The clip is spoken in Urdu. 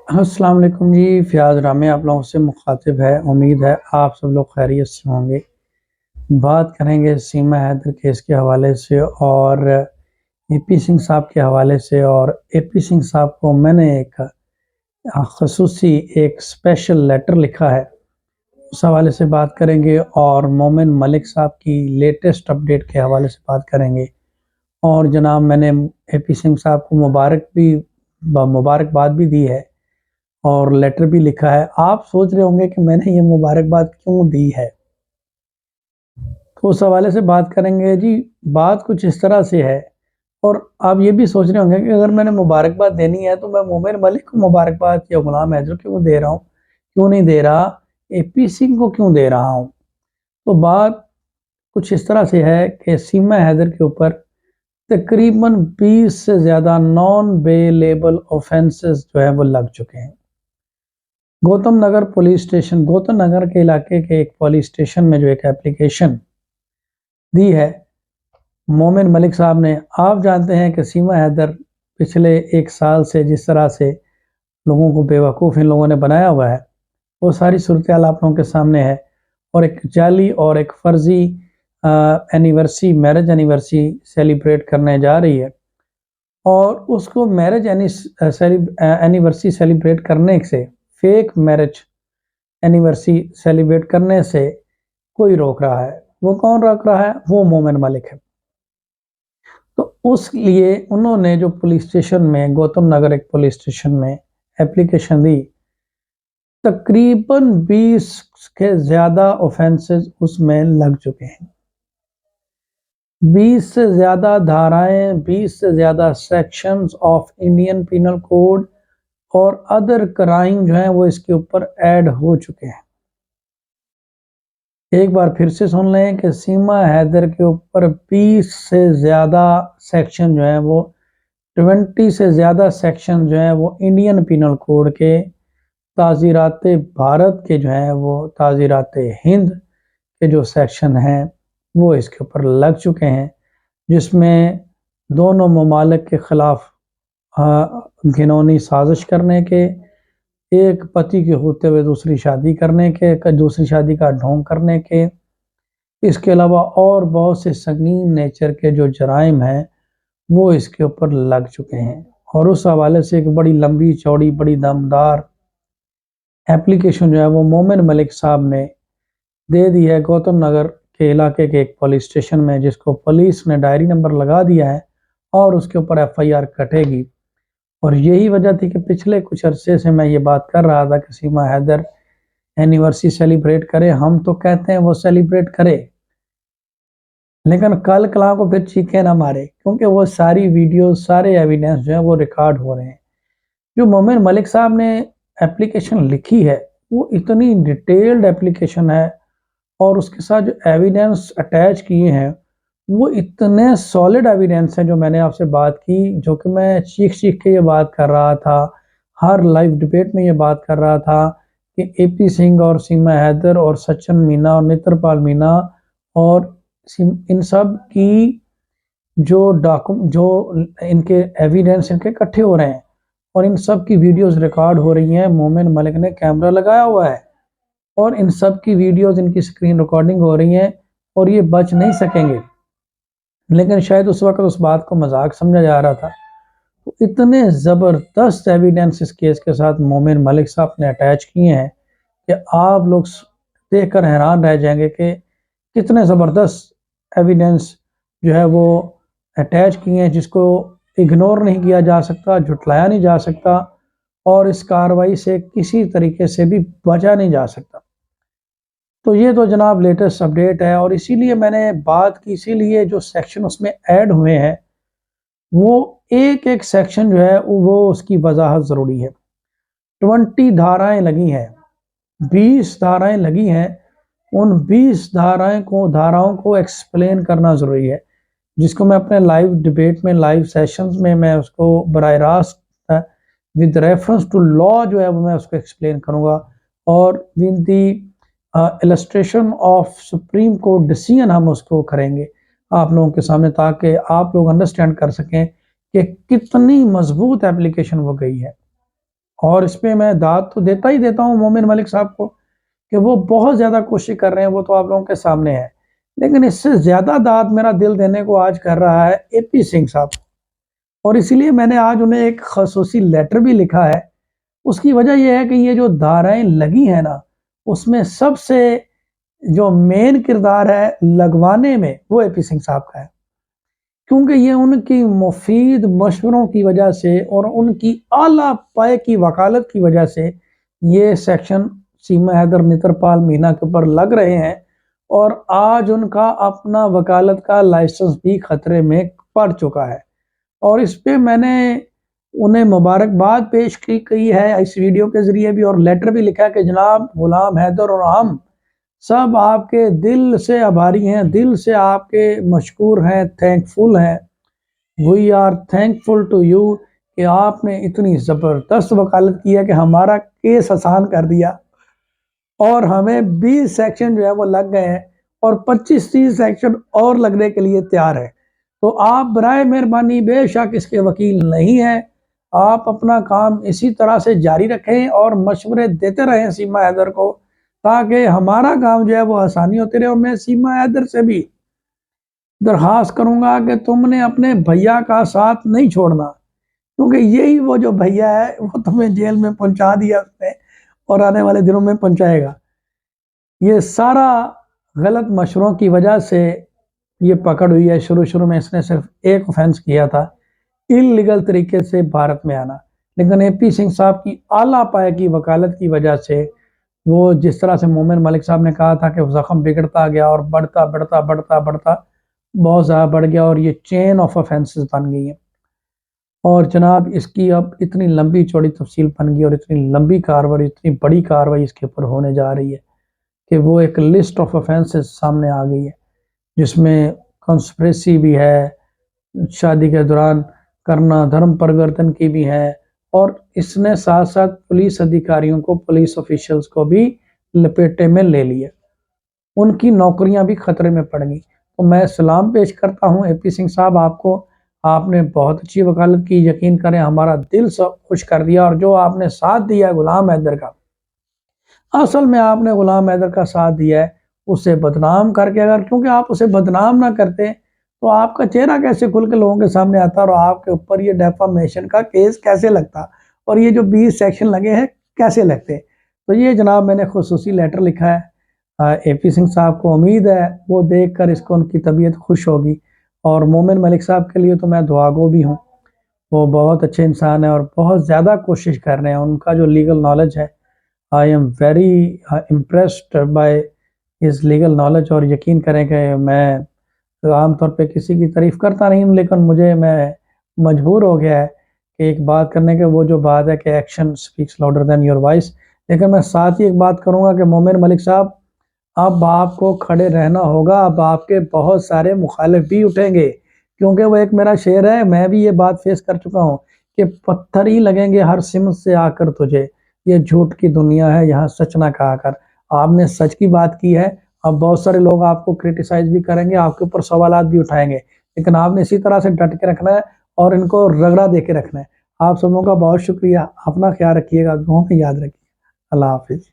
السلام علیکم جی، فیاض رامی آپ لوگوں سے مخاطب ہے۔ امید ہے آپ سب لوگ خیریت سے ہوں گے۔ بات کریں گے سیما حیدر کیس کے حوالے سے اور اے پی سنگھ صاحب کے حوالے سے، اور اے پی سنگھ صاحب کو میں نے ایک خصوصی اسپیشل لیٹر لکھا ہے، اس حوالے سے بات کریں گے، اور مومن ملک صاحب کی لیٹسٹ اپڈیٹ کے حوالے سے بات کریں گے۔ اور جناب میں نے اے پی سنگھ صاحب کو مبارکباد بھی دی ہے اور لیٹر بھی لکھا ہے۔ آپ سوچ رہے ہوں گے کہ میں نے یہ مبارکباد کیوں دی ہے، تو اس حوالے سے بات کریں گے جی۔ بات کچھ اس طرح سے ہے، اور آپ یہ بھی سوچ رہے ہوں گے کہ اگر میں نے مبارکباد دینی ہے تو میں مومن ملک کو مبارکباد یا غلام حیدر کیوں دے رہا ہوں، کیوں نہیں دے رہا اے پی سنگھ کو کیوں دے رہا ہوں۔ تو بات کچھ اس طرح سے ہے کہ سیما حیدر کے اوپر تقریباً 20 سے زیادہ نان بیلیبل اوفینسز جو ہے وہ لگ چکے ہیں۔ گوتم نگر پولیس اسٹیشن، گوتم نگر کے علاقے کے ایک پولیس اسٹیشن میں جو ایک اپلیکیشن دی ہے مومن ملک صاحب نے۔ آپ جانتے ہیں کہ سیما حیدر پچھلے ایک سال سے جس طرح سے لوگوں کو بے وقوف ان لوگوں نے بنایا ہوا ہے، وہ ساری صورتحال آپ لوگوں کے سامنے ہے، اور ایک جعلی اور ایک فرضی میرج اینیورسری سیلیبریٹ کرنے جا رہی ہے، اور اس کو میرج اینیورسری سیلیبریٹ کرنے سے، فیک میرج اینیورسری سیلیبریٹ کرنے سے کوئی روک رہا ہے۔ وہ کون روک رہا ہے؟ وہ مومن ملک ہے۔ تو اس لیے انہوں نے جو پولیس اسٹیشن میں، گوتم نگر ایک پولیس اسٹیشن میں اپلیکیشن دی، تقریباً 20 کے زیادہ اوفینسز اس میں لگ چکے ہیں۔ 20 سے زیادہ دھارائیں، 20 سے زیادہ sections of Indian penal code اور ادر کرائم جو ہیں وہ اس کے اوپر ایڈ ہو چکے ہیں۔ ایک بار پھر سے سن لیں کہ سیما حیدر کے اوپر 20 سے زیادہ سیکشن جو ہیں وہ 20 سے زیادہ سیکشن جو ہیں وہ انڈین پینل کوڈ کے، تعزیرات بھارت کے جو ہیں وہ تعزیرات ہند کے جو سیکشن ہیں وہ اس کے اوپر لگ چکے ہیں، جس میں دونوں ممالک کے خلاف گھنونی سازش کرنے کے، ایک پتی کے ہوتے ہوئے دوسری شادی کرنے کے، دوسری شادی کا ڈھونگ کرنے کے، اس کے علاوہ اور بہت سے سنگین نیچر کے جو جرائم ہیں وہ اس کے اوپر لگ چکے ہیں۔ اور اس حوالے سے ایک بڑی لمبی چوڑی بڑی دمدار اپلیکیشن جو ہے وہ مومن ملک صاحب نے دے دی ہے گوتم نگر کے علاقے کے ایک پولیس اسٹیشن میں، جس کو پولیس نے ڈائری نمبر لگا دیا ہے اور اس کے اوپر ایف آئی آر کٹے گی۔ اور یہی وجہ تھی کہ پچھلے کچھ عرصے سے میں یہ بات کر رہا تھا کہ سیما حیدر اینیورسری سیلیبریٹ کرے، ہم تو کہتے ہیں وہ سیلیبریٹ کرے، لیکن کل کلاں کو پھر چیخیں نہ مارے، کیونکہ وہ ساری ویڈیوز، سارے ایویڈنس جو ہیں وہ ریکارڈ ہو رہے ہیں۔ جو مومن ملک صاحب نے اپلیکیشن لکھی ہے وہ اتنی ڈیٹیلڈ اپلیکیشن ہے، اور اس کے ساتھ جو ایویڈنس اٹیچ کیے ہیں وہ اتنے سالڈ ایویڈنس ہیں، جو میں نے آپ سے بات کی، جو کہ میں چیخ کے یہ بات کر رہا تھا، ہر لائیو ڈبیٹ میں یہ بات کر رہا تھا کہ اے پی سنگھ اور سیما حیدر اور سچن مینا اور نتر پال مینا اور ان سب کی جو ان کے ایویڈنس ان کے اکٹھے ہو رہے ہیں، اور ان سب کی ویڈیوز ریکارڈ ہو رہی ہیں۔ مومن ملک نے کیمرہ لگایا ہوا ہے اور ان سب کی ویڈیوز، ان کی سکرین ریکارڈنگ ہو رہی ہیں، اور یہ بچ نہیں سکیں گے۔ لیکن شاید اس وقت اس بات کو مذاق سمجھا جا رہا تھا، تو اتنے زبردست ایویڈنس اس کیس کے ساتھ مومن ملک صاحب نے اٹیچ کیے ہیں کہ آپ لوگ دیکھ کر حیران رہ جائیں گے کہ کتنے زبردست ایویڈنس جو ہے وہ اٹیچ کیے ہیں، جس کو اگنور نہیں کیا جا سکتا، جھٹلایا نہیں جا سکتا، اور اس کارروائی سے کسی طریقے سے بھی بچا نہیں جا سکتا۔ تو یہ تو جناب لیٹسٹ اپڈیٹ ہے، اور اسی لیے میں نے بات کی، اسی لیے جو سیکشن اس میں ایڈ ہوئے ہیں وہ ایک ایک سیکشن جو ہے وہ اس کی وضاحت ضروری ہے۔ 20 دھارائیں لگی ہیں، 20 دھارائیں لگی ہیں، ان 20 دھاراؤں کو ایکسپلین کرنا ضروری ہے، جس کو میں اپنے لائیو ڈبیٹ میں، لائیو سیشنز میں اس کو براہ راست ود ریفرنس ٹو لا جو ہے وہ میں اس کو ایکسپلین کروں گا، اور with the illustration of supreme court decision ہم اس کو کریں گے آپ لوگوں کے سامنے، تاکہ آپ لوگ انڈرسٹینڈ کر سکیں کہ کتنی مضبوط اپلیکیشن وہ گئی ہے۔ اور اس پہ میں داد تو دیتا ہی دیتا ہوں مومن ملک صاحب کو کہ وہ بہت زیادہ کوشش کر رہے ہیں، وہ تو آپ لوگوں کے سامنے ہے، لیکن اس سے زیادہ داد میرا دل دینے کو آج کر رہا ہے اے پی سنگھ صاحب، اور اسی لیے میں نے آج انہیں ایک خصوصی لیٹر بھی لکھا ہے۔ اس کی وجہ یہ ہے کہ یہ جو دھارائیں لگی ہیں نا، اس میں سب سے جو مین کردار ہے لگوانے میں وہ اے پی سنگھ صاحب کا ہے، کیونکہ یہ ان کی مفید مشوروں کی وجہ سے اور ان کی اعلیٰ پائے کی وکالت کی وجہ سے یہ سیکشن سیما حیدر نترپال مینا کے اوپر لگ رہے ہیں، اور آج ان کا اپنا وکالت کا لائسنس بھی خطرے میں پڑ چکا ہے۔ اور اس پہ میں نے انہیں مبارکباد پیش کی ہے اس ویڈیو کے ذریعے بھی، اور لیٹر بھی لکھا ہے کہ جناب غلام حیدر اور ہم سب آپ کے دل سے آبھاری ہیں، دل سے آپ کے مشکور ہیں، تھینک فل ہیں۔ We are thankful to you کہ آپ نے اتنی زبردست وکالت کی ہے کہ ہمارا کیس آسان کر دیا، اور ہمیں 20 سیکشن جو ہے وہ لگ گئے ہیں، اور 25-30 سیکشن اور لگنے کے لیے تیار ہے۔ تو آپ برائے مہربانی، بے شک اس کے وکیل نہیں ہیں، آپ اپنا کام اسی طرح سے جاری رکھیں اور مشورے دیتے رہیں سیما حیدر کو، تاکہ ہمارا کام جو ہے وہ آسانی ہوتی رہے۔ اور میں سیما حیدر سے بھی درخواست کروں گا کہ تم نے اپنے بھیا کا ساتھ نہیں چھوڑنا، کیونکہ یہی وہ جو بھیا ہے وہ تمہیں جیل میں پہنچا دیا اس نے، اور آنے والے دنوں میں پہنچائے گا۔ یہ سارا غلط مشوروں کی وجہ سے یہ پکڑ ہوئی ہے۔ شروع میں اس نے صرف ایک آفینس کیا تھا، انلیگل طریقے سے بھارت میں آنا، لیکن اے پی سنگھ صاحب کی اعلیٰ پائے کی وکالت کی وجہ سے وہ جس طرح سے مومن ملک صاحب نے کہا تھا کہ زخم بگڑتا گیا اور بڑھتا بڑھتا بڑھتا بڑھتا بہت زیادہ بڑھ گیا، اور یہ چین آف آفینسز بن گئی ہیں۔ اور جناب اس کی اب اتنی لمبی چوڑی تفصیل بن گئی، اور اتنی لمبی کارروائی، اتنی بڑی کارروائی اس کے اوپر ہونے جا رہی ہے کہ وہ ایک لسٹ آف آفینسز سامنے آ گئی ہے، جس میں کنسپریسی بھی ہے، شادی کے دوران کرنا، دھرم پرورتن کی بھی ہے، اور اس نے ساتھ ساتھ پولیس ادھیکاریوں کو، پولیس آفیشلز کو بھی لپیٹے میں لے لیا، ان کی نوکریاں بھی خطرے میں پڑ گئی۔ تو میں سلام پیش کرتا ہوں اے پی سنگھ صاحب آپ کو، آپ نے بہت اچھی وکالت کی، یقین کریں ہمارا دل خوش کر دیا، اور جو آپ نے ساتھ دیا ہے غلام حیدر کا، اصل میں آپ نے غلام حیدر کا ساتھ دیا ہے اسے بدنام کر کے، اگر کیونکہ آپ اسے بدنام نہ کرتے تو آپ کا چہرہ کیسے کھل کے لوگوں کے سامنے آتا، اور آپ کے اوپر یہ ڈیفامیشن کا کیس کیسے لگتا، اور یہ جو 20 سیکشن لگے ہیں کیسے لگتے۔ تو یہ جناب میں نے خصوصی لیٹر لکھا ہے اے پی سنگھ صاحب کو، امید ہے وہ دیکھ کر اس کو ان کی طبیعت خوش ہوگی، اور مومن ملک صاحب کے لیے تو میں دعا گو بھی ہوں، وہ بہت اچھے انسان ہیں اور بہت زیادہ کوشش کر رہے ہیں، ان کا جو لیگل نالج ہے I am very impressed by his legal knowledge، اور یقین کریں کہ میں عام طور پہ کسی کی تعریف کرتا نہیں ہوں، لیکن میں مجبور ہو گیا ہے کہ ایک بات کرنے کے، وہ جو بات ہے کہ action speaks louder than your voice. لیکن میں ساتھ ہی ایک بات کروں گا کہ مومن ملک صاحب اب آپ کو کھڑے رہنا ہوگا، اب آپ کے بہت سارے مخالف بھی اٹھیں گے، کیونکہ وہ ایک میرا شعر ہے، میں بھی یہ بات فیس کر چکا ہوں کہ پتھر ہی لگیں گے ہر سمت سے آ کر تجھے، یہ جھوٹ کی دنیا ہے یہاں سچ نہ کہا کر۔ آپ نے سچ کی بات کی ہے، اب بہت سارے لوگ آپ کو کرٹیسائز بھی کریں گے، آپ کے اوپر سوالات بھی اٹھائیں گے، لیکن آپ نے اسی طرح سے ڈٹ کے رکھنا ہے اور ان کو رگڑا دے کے رکھنا ہے۔ آپ سبوں کا بہت شکریہ، اپنا خیال رکھیے گا، دعاؤں میں یاد رکھیے، اللہ حافظ۔